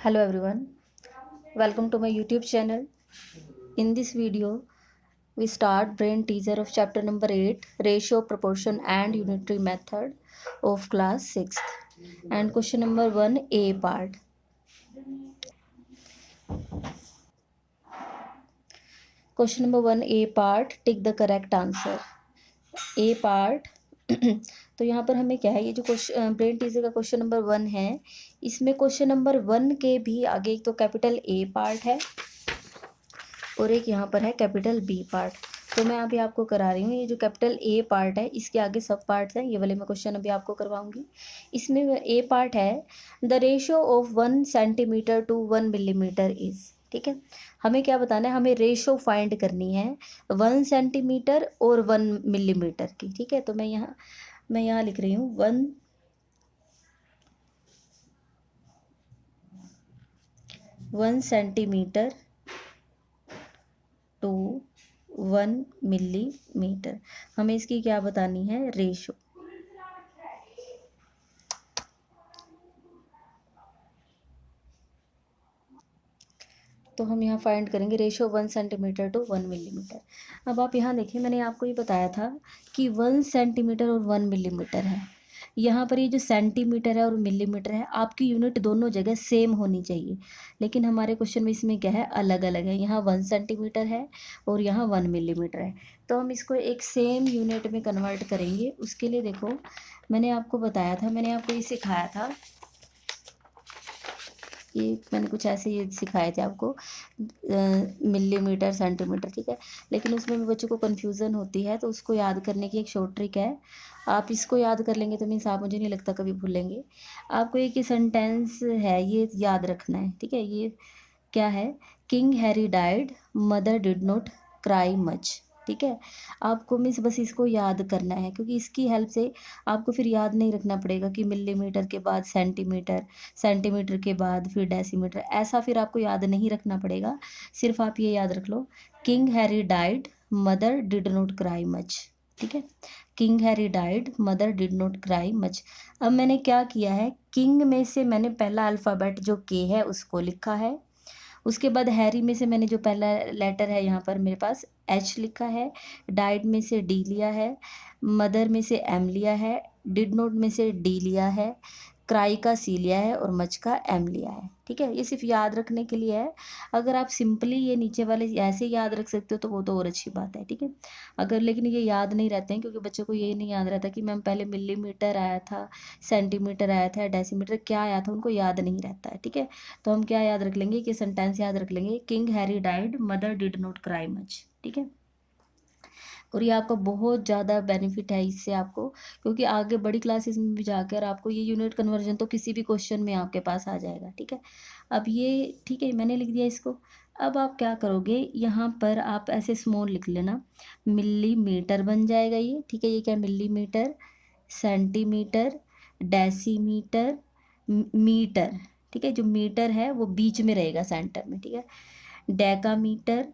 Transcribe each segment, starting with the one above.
Hello everyone, welcome to my YouTube channel. In this video, we start brain teaser of chapter number 8, ratio, proportion and unitary method of class 6th, and question number 1a part. Question number 1a part, tick the correct answer. A part तो यहाँ पर हमें क्या है, ये जो question brain teaser का question number 1 है, इसमें क्वेश्चन नंबर 1 के भी आगे एक तो कैपिटल ए पार्ट है और एक यहाँ पर है कैपिटल बी पार्ट। तो मैं अभी आपको करा रही हूँ, ये जो कैपिटल ए पार्ट है इसके आगे सब पार्ट्स हैं, ये वाले मैं क्वेश्चन अभी आपको करवाऊंगी। इसमें ए पार्ट है the ratio of 1 centimetre to 1 millimetre is, ठीक है। हमें क्या बताना है, हमें रेशो फाइंड करनी है 1 सेंटीमीटर और 1 मिलीमीटर की, ठीक है। तो मैं यहाँ लिख रही हूँ 1 सेंटीमीटर टू 1 मिलीमीटर। हमें इसकी क्या बतानी है, रेशो। तो हम यहाँ फाइंड करेंगे रेशो 1 सेंटीमीटर टू 1 मिलीमीटर। अब आप यहाँ देखिए, मैंने आपको ये बताया था कि 1 सेंटीमीटर और 1 मिलीमीटर है। यहाँ पर ये जो सेंटीमीटर है और मिलीमीटर है, आपकी यूनिट दोनों जगह सेम होनी चाहिए, लेकिन हमारे क्वेश्चन में इसमें क्या है, अलग अलग है। यहाँ 1 सेंटीमीटर है और यहाँ 1 मिलीमीटर है, तो हम इसको एक सेम यूनिट में कन्वर्ट करेंगे। उसके लिए देखो, मैंने आपको बताया था, मैंने आपको ये सिखाया था, ये मैंने कुछ ऐसे ये सिखाए थे आपको, मिलीमीटर सेंटीमीटर, ठीक है। लेकिन उसमें भी बच्चों को कन्फ्यूज़न होती है, तो उसको याद करने की एक शॉर्ट ट्रिक है। आप इसको याद कर लेंगे तो मीन्स आप, मुझे नहीं लगता कभी भूलेंगे। आपको एक ही सेंटेंस है, ये याद रखना है, ठीक है। ये क्या है, king Harry died, mother did not cry much, ठीक है। आपको मिस बस इसको याद करना है, क्योंकि इसकी हेल्प से आपको फिर याद नहीं रखना पड़ेगा कि मिलीमीटर के बाद सेंटीमीटर, सेंटीमीटर के बाद फिर डेसीमीटर, ऐसा फिर आपको याद नहीं रखना पड़ेगा। सिर्फ आप ये याद रख लो, king Harry died, mother did not cry much, ठीक है। King Harry died, mother did not cry much. अब मैंने क्या किया है, किंग में से मैंने पहला अल्फ़ाबेट जो के है उसको लिखा है, उसके बाद हैरी में से मैंने जो पहला लेटर है यहाँ पर मेरे पास एच लिखा है, डाइड में से डी लिया है, मदर में से एम लिया है, डिड नॉट में से डी लिया है, क्राई का सी लिया है और मच का एम लिया है, ठीक है। ये सिर्फ याद रखने के लिए है। अगर आप सिंपली ये नीचे वाले ऐसे याद रख सकते हो तो वो तो और अच्छी बात है, ठीक है। अगर लेकिन ये याद नहीं रहते हैं, क्योंकि बच्चों को ये नहीं याद रहता कि मैम पहले मिलीमीटर आया था, सेंटीमीटर आया था, डेसीमीटर क्या आया था, उनको याद नहीं रहता है, ठीक है। तो हम क्या याद रख लेंगे, कि सेंटेंस याद रख लेंगे, king Harry died, mother did not cry much, ठीक है। और ये आपका बहुत ज़्यादा बेनिफिट है इससे आपको, क्योंकि आगे बड़ी क्लासेस में भी जाकर आपको ये यूनिट कन्वर्जन तो किसी भी क्वेश्चन में आपके पास आ जाएगा, ठीक है। अब ये ठीक है, मैंने लिख दिया इसको। अब आप क्या करोगे, यहाँ पर आप ऐसे स्मॉल लिख लेना, मिलीमीटर बन जाएगा ये, ठीक है। ये क्या, मिलीमीटर, सेंटीमीटर, डेसीमीटर, मीटर, ठीक है। जो मीटर है वो बीच में रहेगा सेंटर में, ठीक है। डेकामीटर,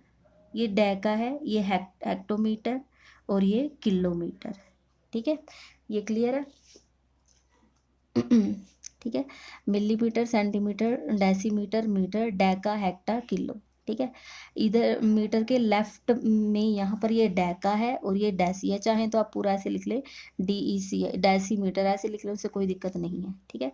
ये डेका है, ये हेक्टोमीटर और ये किलोमीटर, ठीक है। ये क्लियर है। ठीक है, millimetre, centimetre, decimetre, metre, deca, hecto, kilo, ठीक है। इधर मीटर के लेफ्ट में यहाँ पर ये डेका है और ये डेसी है, चाहे तो आप पूरा ऐसे लिख ले, DEC है, डेसीमीटर ऐसे लिख ले, उससे कोई दिक्कत नहीं है, ठीक है।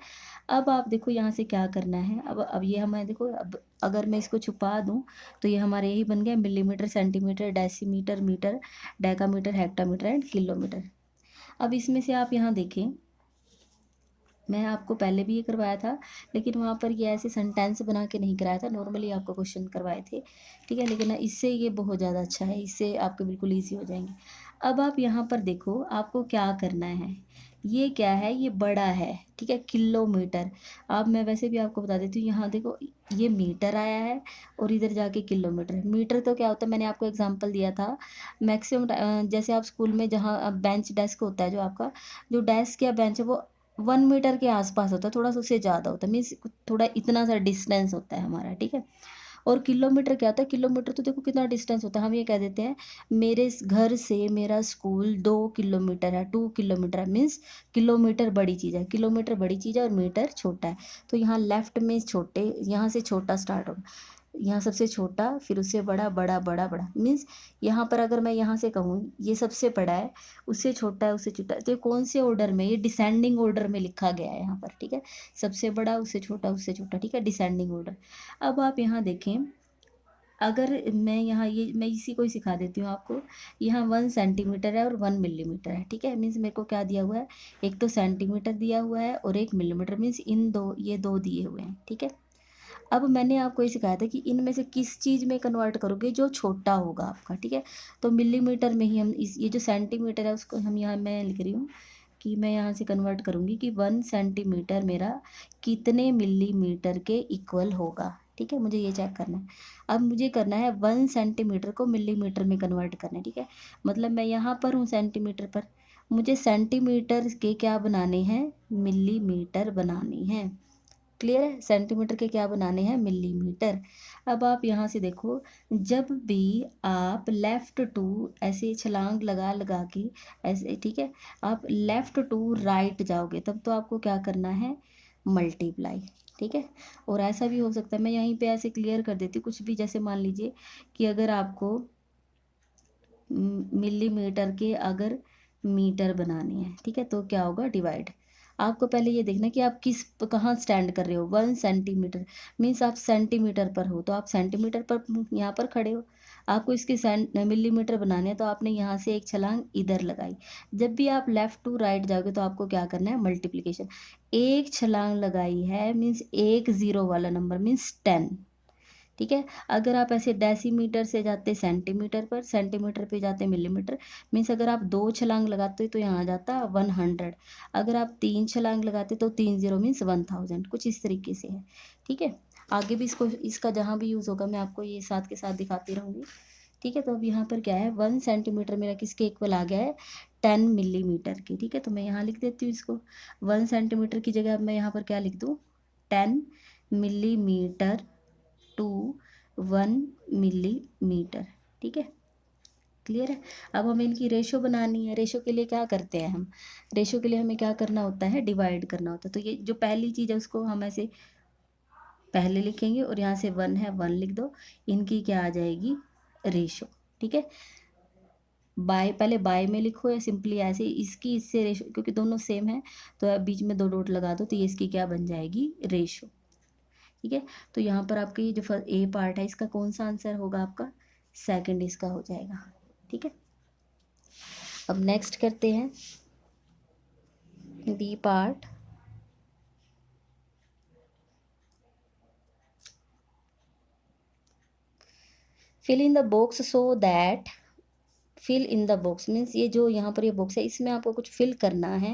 अब आप देखो यहाँ से क्या करना है, अब ये हमें देखो, अब अगर मैं इसको छुपा दूँ तो ये हमारे यही बन गया, millimetre, centimetre, decimetre, metre, decametre, hectometre and kilometre. अब इसमें से आप यहाँ देखें, मैं आपको पहले भी ये करवाया था, लेकिन वहाँ पर ये ऐसे सेंटेंस बना के नहीं कराया था, नॉर्मली आपको क्वेश्चन करवाए थे, ठीक है। लेकिन इससे ये बहुत ज़्यादा अच्छा है, इससे आपके बिल्कुल ईजी हो जाएंगे। अब आप यहाँ पर देखो, आपको क्या करना है, ये क्या है, ये बड़ा है, ठीक है, किलोमीटर। अब मैं वैसे भी आपको बता देती हूँ, यहाँ देखो, ये मीटर आया है और इधर जाके किलोमीटर। मीटर तो क्या होता है, मैंने आपको एग्जांपल दिया था, मैक्सिमम जैसे आप स्कूल में जहाँ बेंच डेस्क होता है, जो आपका जो डेस्क या बेंच है वो 1 मीटर के आसपास होता है, थोड़ा सा उससे ज़्यादा होता है, मीन्स थोड़ा इतना सा डिस्टेंस होता है हमारा, ठीक है। और किलोमीटर क्या होता है, किलोमीटर तो देखो कितना डिस्टेंस होता है। हम ये कह देते हैं मेरे घर से मेरा स्कूल 2 किलोमीटर है, 2 किलोमीटर है, मीन्स किलोमीटर बड़ी चीज़ है, किलोमीटर बड़ी चीज़ है और मीटर छोटा है। तो यहाँ लेफ्ट में छोटे, यहाँ से छोटा स्टार्ट होगा, यहाँ सबसे छोटा, फिर उससे बड़ा, बड़ा, बड़ा, बड़ा, मीन्स यहाँ पर अगर मैं यहाँ से कहूँ ये सबसे बड़ा है, उससे छोटा है, उससे छोटा है, तो ये कौन से ऑर्डर में, ये डिसेंडिंग ऑर्डर में लिखा गया है यहाँ पर, ठीक है। सबसे बड़ा, उससे छोटा, उससे छोटा, ठीक है, डिसेंडिंग ऑर्डर। अब आप यहाँ देखें, अगर मैं यहाँ ये मैं इसी को ही सिखा देती हूँ आपको। यहाँ 1 सेंटीमीटर है और 1 मिलीमीटर है, ठीक है। मीन्स मेरे को क्या दिया हुआ है, एक तो सेंटीमीटर दिया हुआ है और एक मिलीमीटर, मीन्स इन दो, ये दो दिए हुए हैं, ठीक है। अब मैंने आपको ये सिखाया था कि इनमें से किस चीज़ में कन्वर्ट करोगे जो छोटा होगा आपका, ठीक है। तो मिलीमीटर में ही हम इस, ये जो सेंटीमीटर है उसको हम यहाँ मैं लिख रही हूँ कि मैं यहाँ से कन्वर्ट करूँगी कि 1 सेंटीमीटर मेरा कितने मिलीमीटर के इक्वल होगा, ठीक है। मुझे ये चेक करना है। अब मुझे करना है 1 सेंटीमीटर को मिलीमीटर में कन्वर्ट करना है, ठीक है। मतलब मैं यहाँ पर हूँ सेंटीमीटर पर, मुझे सेंटीमीटर के क्या बनाने हैं, मिलीमीटर बनाने हैं। क्लियर है, सेंटीमीटर के क्या बनाने हैं, मिलीमीटर। अब आप यहाँ से देखो, जब भी आप लेफ़्ट टू ऐसे छलांग लगा लगा के ऐसे, ठीक है, आप लेफ़्ट टू राइट जाओगे तब तो आपको क्या करना है, मल्टीप्लाई, ठीक है। और ऐसा भी हो सकता है, मैं यहीं पे ऐसे क्लियर कर देती हूँ कुछ भी, जैसे मान लीजिए कि अगर आपको मिलीमीटर के अगर मीटर बनाने हैं, ठीक है, तो क्या होगा, डिवाइड। आपको पहले ये देखना कि आप किस कहाँ स्टैंड कर रहे हो। 1 सेंटीमीटर मीन्स आप सेंटीमीटर पर हो, तो आप सेंटीमीटर पर यहाँ पर खड़े हो। आपको इसके मिलीमीटर बनाने हैं, तो आपने यहाँ से एक छलांग इधर लगाई। जब भी आप लेफ़्ट टू राइट जाओगे तो आपको क्या करना है, मल्टीप्लिकेशन। एक छलांग लगाई है मीन्स एक ज़ीरो वाला नंबर मीन्स 10, ठीक है। अगर आप ऐसे डेसीमीटर से जाते सेंटीमीटर पर, सेंटीमीटर पे जाते मिलीमीटर, मीन्स अगर आप 2 छलांग लगाते तो यहाँ आ जाता 100। अगर आप 3 छलांग लगाते तो 3 0 मीन्स 1000, कुछ इस तरीके से है, ठीक है। आगे भी इसका जहाँ भी यूज़ होगा मैं आपको ये साथ के साथ दिखाती रहूँगी, ठीक है। तो अब यहाँ पर क्या है, 1 सेंटीमीटर मेरा किसके इक्वल आ गया है, 10 मिलीमीटर के, ठीक है। तो मैं यहाँ लिख देती हूँ इसको, 1 सेंटीमीटर की जगह अब मैं यहाँ पर क्या लिख दूँ, 10 मिलीमीटर टू 1 मिलीमीटर, ठीक है। क्लियर है। अब हमें इनकी रेशो बनानी है। रेशो के लिए क्या करते हैं हम, रेशो के लिए हमें क्या करना होता है, डिवाइड करना होता है। तो ये जो पहली चीज़ है उसको हम ऐसे पहले लिखेंगे और यहाँ से 1 है, 1 लिख दो। इनकी क्या आ जाएगी, रेशो, ठीक है। बाय, पहले बाय में लिखो या सिंपली ऐसे, इसकी इससे रेशो, क्योंकि दोनों सेम है तो बीच में 2 डॉट लगा दो, तो ये इसकी क्या बन जाएगी, रेशो, ठीक है। तो यहाँ पर आपके ये जो ए पार्ट है इसका कौन सा आंसर होगा, आपका सेकंड इसका हो जाएगा, ठीक है। अब नेक्स्ट करते हैं B part. Fill in the box so that, fill in the box means ये जो यहाँ पर ये बॉक्स है इसमें आपको कुछ फिल करना है।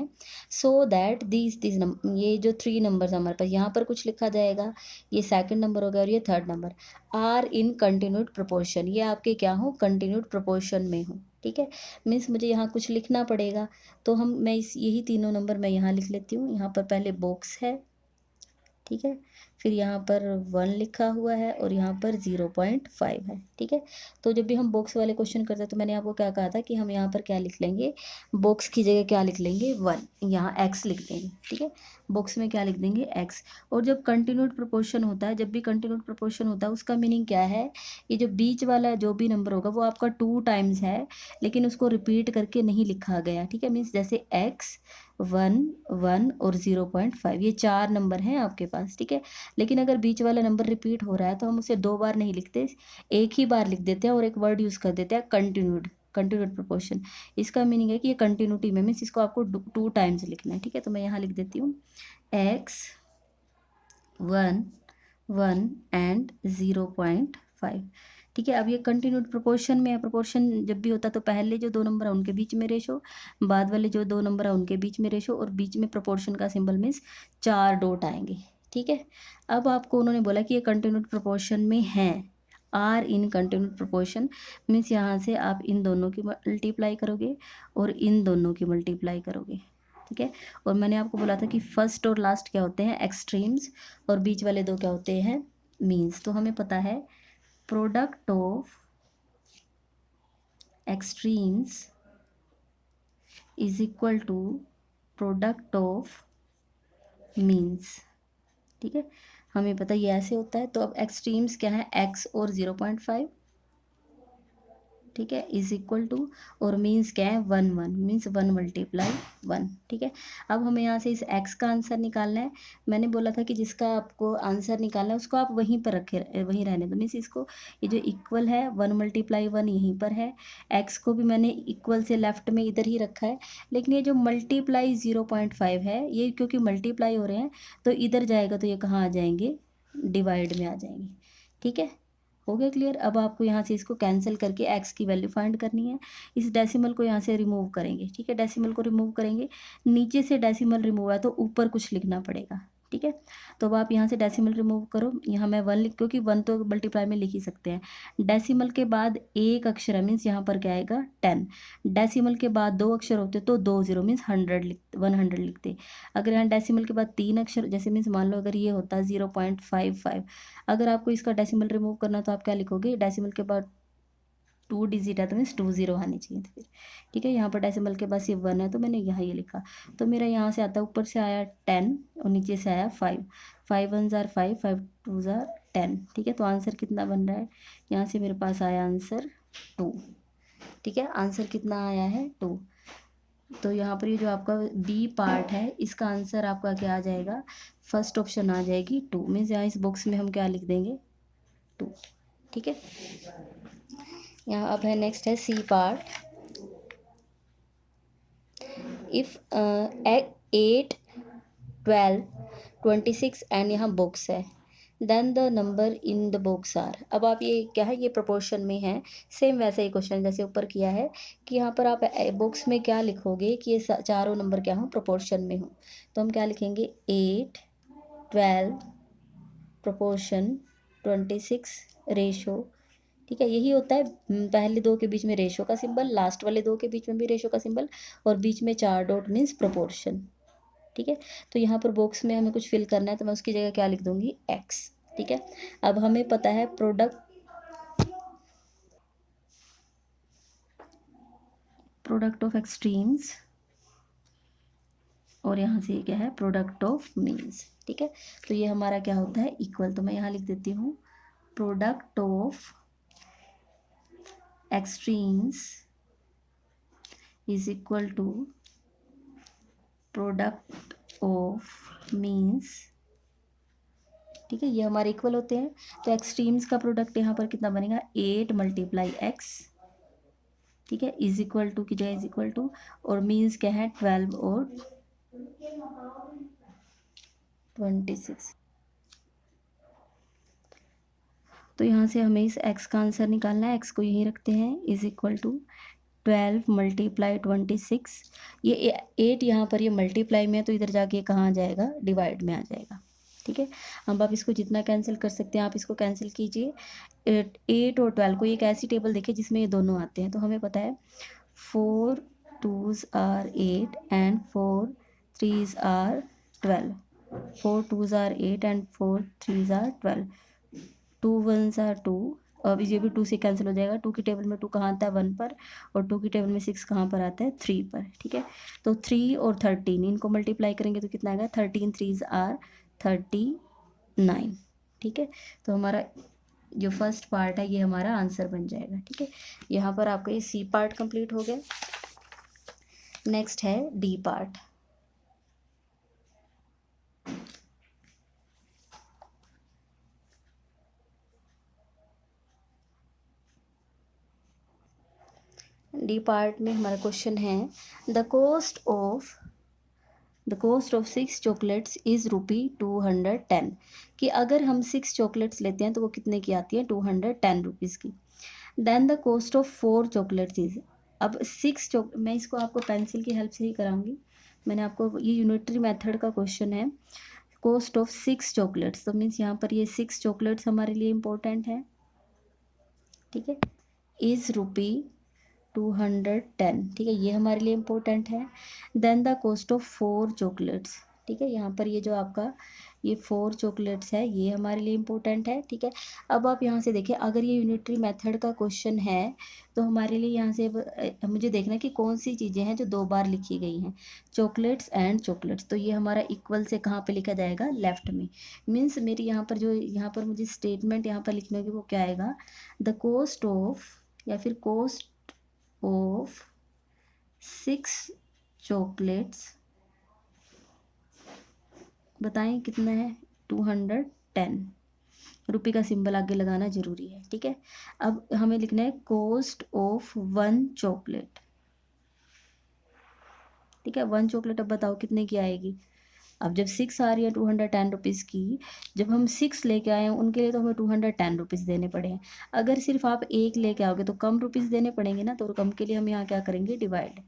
सो दैट दिस नंबर, ये जो 3 नंबर्स हमारे पास यहाँ पर कुछ लिखा जाएगा, ये सेकंड नंबर हो गया और ये third number, are in continued proportion, ये आपके क्या हो, कंटिन्यूड प्रोपोर्शन में हो, ठीक है। मीन्स मुझे यहाँ कुछ लिखना पड़ेगा, तो मैं इस यही तीनों नंबर मैं यहाँ लिख लेती हूँ। यहाँ पर पहले बॉक्स है, ठीक है, फिर यहाँ पर 1 लिखा हुआ है और यहाँ पर 0.5 है, ठीक है। तो जब भी हम बॉक्स वाले क्वेश्चन करते हैं तो मैंने आपको क्या कहा था कि हम यहाँ पर क्या लिख लेंगे, बॉक्स की जगह क्या लिख लेंगे, 1, यहाँ x लिख देंगे, ठीक है। बॉक्स में क्या लिख देंगे, x। और जब कंटिन्यूड प्रोपोर्शन होता है, जब भी कंटिन्यूड प्रोपोर्शन होता है उसका मीनिंग क्या है, ये जो बीच वाला जो भी नंबर होगा वो आपका 2 टाइम्स है, लेकिन उसको रिपीट करके नहीं लिखा गया, ठीक है। मीन्स जैसे x 1 1 और 0.5, ये 4 नंबर हैं आपके पास, ठीक है। लेकिन अगर बीच वाला नंबर रिपीट हो रहा है तो हम उसे 2 बार नहीं लिखते, एक ही बार लिख देते हैं और एक वर्ड यूज़ कर देते हैं, कंटिन्यूड, कंटिन्यूड प्रोपोर्शन। इसका मीनिंग है कि ये कंटिन्यूटी में, मीन्स इसको आपको 2 टाइम्स लिखना है, ठीक है। तो मैं यहाँ लिख देती हूँ x 1 1 एंड 0.5, ठीक है। अब ये कंटिन्यूड प्रोपोर्शन में है। प्रोपोर्शन जब भी होता है तो पहले जो 2 नंबर है उनके बीच में रेशो, बाद वाले जो 2 नंबर है उनके बीच में रेशो, और बीच में प्रोपोर्शन का सिंबल मीन्स 4 डॉट आएंगे, ठीक है। अब आपको उन्होंने बोला कि ये कंटिन्यूड प्रोपोर्शन में हैं, are in continued proportion, means यहाँ से आप इन दोनों की मल्टीप्लाई करोगे और इन दोनों की मल्टीप्लाई करोगे, ठीक है। और मैंने आपको बोला था कि फर्स्ट और लास्ट क्या होते हैं, एक्सट्रीम्स, और बीच वाले 2 क्या होते हैं, मीन्स। तो हमें पता है product of extremes is equal to product of means. ठीक है, हमें पता ये ऐसे होता है। तो अब एक्सट्रीम्स क्या है, x और 0.5, ठीक है, इज इक्वल टू, और मीन्स क्या है 1 1, मीन्स 1 मल्टीप्लाई 1। ठीक है, अब हमें यहाँ से इस x का आंसर निकालना है। मैंने बोला था कि जिसका आपको आंसर निकालना है उसको आप वहीं पर रखे, वहीं रहने दो। मीन्स इसको, ये जो इक्वल है 1 मल्टीप्लाई 1 यहीं पर है, x को भी मैंने इक्वल से लेफ्ट में इधर ही रखा है। लेकिन ये जो मल्टीप्लाई 0.5 है, ये क्योंकि मल्टीप्लाई हो रहे हैं तो इधर जाएगा तो ये कहाँ आ जाएंगे, डिवाइड में आ जाएंगे। ठीक है, हो गया क्लियर। अब आपको यहाँ से इसको कैंसिल करके x की वैल्यू फाइंड करनी है। इस डेसिमल को यहाँ से रिमूव करेंगे। ठीक है, डेसिमल को रिमूव करेंगे, नीचे से डेसिमल रिमूव है तो ऊपर कुछ लिखना पड़ेगा। ठीक है, तो अब आप यहाँ से डेसिमल रिमूव करो। यहाँ मैं 1 लिख, क्योंकि 1 तो मल्टीप्लाई में लिख ही सकते हैं। डेसिमल के बाद एक अक्षर है, मीन्स यहाँ पर क्या आएगा 10। डेसिमल के बाद 2 अक्षर होते तो 2 0, मीन्स 100 लिखते। अगर यहाँ डेसिमल के बाद 3 अक्षर, जैसे मीन्स मान लो अगर ये होता 0.55, अगर आपको इसका डेसिमल रिमूव करना तो आप क्या लिखोगे, डेसिमल के बाद 2 डिजिट है तो मीन्स 2 0 आने चाहिए थे फिर। ठीक है, यहाँ पर डेसिमल के पास ये 1 है तो मैंने यहाँ ये लिखा। तो मेरा यहाँ से आता है, ऊपर से आया 10 और नीचे से आया 5। 5 1 जार 5, 5 2 जार 10। ठीक है, तो आंसर कितना बन रहा है, यहाँ से मेरे पास आया आंसर 2। ठीक है, आंसर कितना आया है 2। तो यहाँ पर ये जो आपका बी पार्ट है इसका आंसर आपका क्या आ जाएगा, फर्स्ट ऑप्शन आ जाएगी 2। मीन्स यहाँ इस बॉक्स में हम क्या लिख देंगे, 2। ठीक है, यहाँ अब है नेक्स्ट है सी पार्ट। इफ 8 12 26 एंड यहाँ बॉक्स है, then the number in the box are. अब आप ये क्या है, ये प्रोपोर्शन में है। सेम वैसा ही क्वेश्चन जैसे ऊपर किया है कि यहाँ पर आप बॉक्स में क्या लिखोगे कि ये चारों नंबर क्या हो, प्रोपोर्शन में हो। तो हम क्या लिखेंगे, 8 12 प्रोपोर्शन 26 रेशो। ठीक है, यही होता है, पहले दो के बीच में रेशो का सिंबल, लास्ट वाले दो के बीच में भी रेशो का सिंबल, और बीच में 4 डॉट मीन्स प्रोपोर्शन। ठीक है, तो यहाँ पर बॉक्स में हमें कुछ फिल करना है तो मैं उसकी जगह क्या लिख दूंगी, x। ठीक है, अब हमें पता है प्रोडक्ट ऑफ एक्सट्रीम्स, और यहाँ से क्या है, प्रोडक्ट ऑफ मीन्स। ठीक है, तो ये हमारा क्या होता है, इक्वल। तो मैं यहाँ लिख देती हूँ, product of extremes is equal to product of means. ठीक है, ये हमारे इक्वल होते हैं। तो एक्सट्रीम्स का प्रोडक्ट यहाँ पर कितना बनेगा, 8 मल्टीप्लाई x। ठीक है, इज इक्वल टू की जगह इज इक्वल टू, और मीन्स क्या है 12 और 26। तो यहाँ से हमें इस x का आंसर निकालना है। x को यहीं रखते हैं, इज इक्वल टू 12 मल्टीप्लाई 26। ये 8 यहाँ पर ये मल्टीप्लाई में है तो इधर जाके कहाँ आ जाएगा, डिवाइड में आ जाएगा। ठीक है, अब आप इसको जितना कैंसिल कर सकते हैं आप इसको कैंसिल कीजिए। 8 और 12 को एक ऐसी टेबल देखिए जिसमें ये दोनों आते हैं। तो हमें पता है 4 2s are 8 and 4 3s are 12। 4 2s are 8 and 4 3s are 12। 2 1s are 2। अब ये भी 2 से कैंसिल हो जाएगा। 2 की टेबल में 2 कहाँ आता है, 1 पर, और 2 की टेबल में 6 कहाँ पर आता है, 3 पर। ठीक है, तो 3 और 13 इनको मल्टीप्लाई करेंगे तो कितना आएगा, 13 3s आर 39। ठीक है, तो हमारा जो फर्स्ट पार्ट है ये हमारा आंसर बन जाएगा। ठीक है, यहाँ पर आपका ये सी पार्ट कंप्लीट हो गया। नेक्स्ट है डी पार्ट। डी पार्ट में हमारा क्वेश्चन है, the cost of 6 chocolates is ₹210। कि अगर हम 6 चॉकलेट्स लेते हैं तो वो कितने की आती है, 210 रुपीज़ की। Then the cost of 4 chocolates is. अब 6 मैं इसको आपको पेंसिल की हेल्प से ही कराऊंगी। मैंने आपको, ये यूनिटरी मेथड का क्वेश्चन है, कॉस्ट ऑफ 6 चॉकलेट्स, तो मीन्स यहाँ पर ये 6 चॉकलेट्स हमारे लिए इम्पोर्टेंट है। ठीक है, इज़ ₹210। ठीक है, ये हमारे लिए इम्पोर्टेंट है। Then the cost of 4 chocolates, ठीक है। यहाँ पर ये जो आपका ये 4 चॉकलेट्स है, ये हमारे लिए इम्पोर्टेंट है, ठीक है। अब आप यहाँ से देखिए, अगर ये यूनिटरी मेथड का क्वेश्चन है तो हमारे लिए यहाँ से अब मुझे देखना है कि कौन सी चीज़ें हैं जो 2 बार लिखी गई हैं, चॉकलेट्स एंड चॉकलेट्स। तो ये हमारा इक्वल से कहाँ पे लिखा जाएगा, लेफ्ट में। मीन्स मेरी यहाँ पर जो यहाँ पर मुझे स्टेटमेंट यहाँ पर लिखने होगी वो क्या आएगा, द कॉस्ट ऑफ, या फिर कॉस्ट ऑफ 6 चॉकलेट्स, बताएं कितना है, 210 रुपये का सिंबल आगे लगाना जरूरी है, ठीक है। अब हमें लिखना है कॉस्ट ऑफ 1 चॉकलेट, ठीक है। 1 चॉकलेट अब बताओ कितने की आएगी। अब जब 6 आ रही है 210 रुपीज़ की, जब हम 6 लेके आए हैं उनके लिए तो हमें 210 रुपीज़ देने पड़े हैं। अगर सिर्फ आप एक लेके आओगे तो कम रुपीज़ देने पड़ेंगे ना, तो कम के लिए हम यहाँ क्या करेंगे, डिवाइड,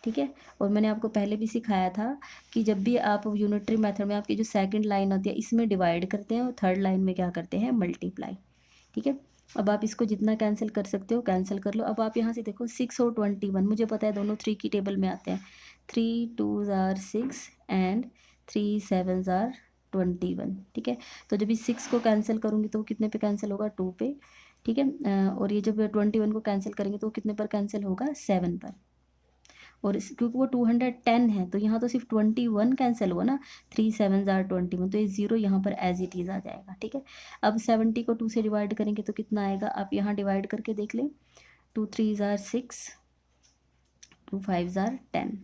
ठीक है। और मैंने आपको पहले भी सिखाया था कि जब भी आप यूनिटरी मेथड में आपकी जो सेकंड लाइन होती है इसमें डिवाइड करते हैं और थर्ड लाइन में क्या करते हैं, मल्टीप्लाई, ठीक है। अब आप इसको जितना कैंसिल कर सकते हो कैंसिल कर लो। अब आप यहाँ से देखो 6 और 21, मुझे पता है दोनों 3 की टेबल में आते हैं। 3 2 आर 6 एंड 3 7 आर 21, ठीक है। तो जब इस 6 को कैंसिल करूँगी तो कितने पे कैंसिल होगा, 2 पे, ठीक है। और ये जब 21 को कैंसिल करेंगे तो कितने पर कैंसिल होगा, 7 पर। और क्योंकि वो 210 है तो यहाँ तो सिर्फ 21 कैंसिल हुआ ना, 3 7 आर 21, तो ये 0 यहाँ पर एज इट इज़ आ जाएगा, ठीक है। अब 70 को 2 से डिवाइड करेंगे तो कितना आएगा, आप यहाँ डिवाइड करके देख लें। 2 3 आर 6, 2 5 आर 10,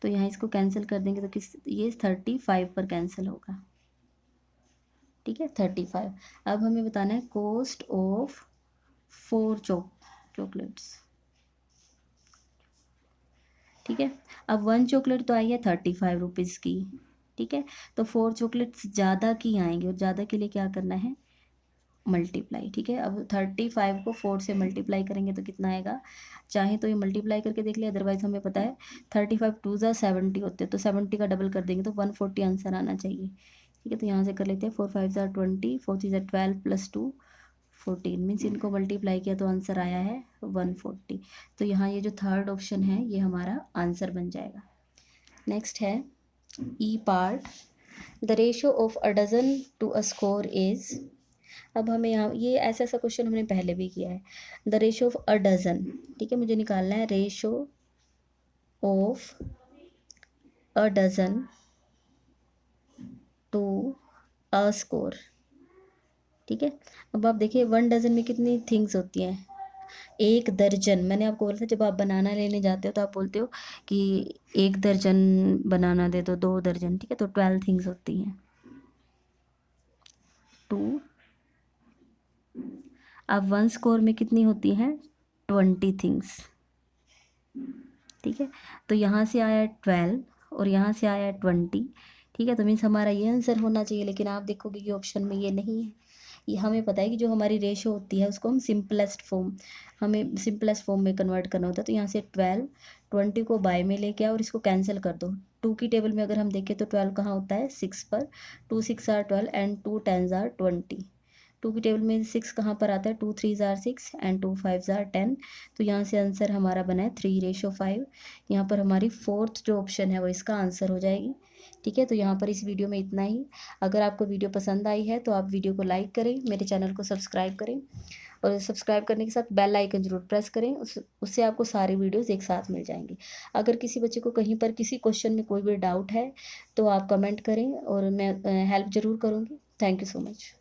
तो यहाँ इसको कैंसिल कर देंगे तो किस, ये 35 पर कैंसिल होगा, ठीक है, 35। अब हमें बताना है कॉस्ट ऑफ 4 चॉकलेट्स, ठीक है। अब 1 चॉकलेट तो आई है 35 रुपीज़ की, ठीक है। तो 4 चॉकलेट्स ज़्यादा की आएंगे और ज़्यादा के लिए क्या करना है, मल्टीप्लाई, ठीक है। अब 35 को 4 से मल्टीप्लाई करेंगे तो कितना आएगा, चाहे तो ये मल्टीप्लाई करके देख ले, अदरवाइज हमें पता है 35 2 70 होते हैं, तो 70 का डबल कर देंगे तो 140 आंसर आना चाहिए, ठीक है। तो यहाँ से कर लेते हैं 4 5 20, 4 3 12 प्लस 2 14, मीन्स इनको मल्टीप्लाई किया तो आंसर आया है 140। तो यहाँ ये जो थर्ड ऑप्शन है ये हमारा आंसर बन जाएगा। नेक्स्ट है E part, the ratio of a dozen to a score is. अब हमें यहाँ ये ऐसा ऐसा क्वेश्चन हमने पहले भी किया है, the ratio of a dozen, ठीक है। मुझे निकालना है ratio of a dozen to a score, ठीक है। अब आप देखिए 1 डजन में कितनी थिंग्स होती हैं, 1 दर्जन। मैंने आपको बोला था जब आप बनाना लेने जाते हो तो आप बोलते हो कि 1 दर्जन बनाना दे दो, 2 दर्जन, ठीक है। तो 12 थिंग्स होती हैं, 2। अब 1 स्कोर में कितनी होती हैं, 20 थिंग्स, ठीक है। तो यहाँ से आया 12 और यहाँ से आया 20, ठीक है। तो मीन्स हमारा ये आंसर होना चाहिए, लेकिन आप देखोगे कि ऑप्शन में ये नहीं है। ये हमें पता है कि जो हमारी रेशो होती है उसको हम सिंपलेस्ट फॉर्म, हमें सिंपलेस्ट फॉर्म में कन्वर्ट करना होता है। तो यहाँ से 12 20 को बाय में लेके आओ और इसको कैंसिल कर दो। 2 की टेबल में अगर हम देखें तो 12 कहाँ होता है, 6 पर, 2 6 आर 12 एंड 2 10 आर 20। 2 की टेबल में 6 कहाँ पर आता है, 2 3 आर 6 एंड 2 5 आर 10। तो यहाँ से आंसर हमारा बना है 3:5। यहाँ पर हमारी फोर्थ जो ऑप्शन है वो इसका आंसर हो जाएगी, ठीक है। तो यहाँ पर इस वीडियो में इतना ही। अगर आपको वीडियो पसंद आई है तो आप वीडियो को लाइक करें, मेरे चैनल को सब्सक्राइब करें और सब्सक्राइब करने के साथ बेल आइकन जरूर प्रेस करें, उससे आपको सारे वीडियोस एक साथ मिल जाएंगे। अगर किसी बच्चे को कहीं पर किसी क्वेश्चन में कोई भी डाउट है तो आप कमेंट करें और मैं हेल्प ज़रूर करूँगी। Thank you so much.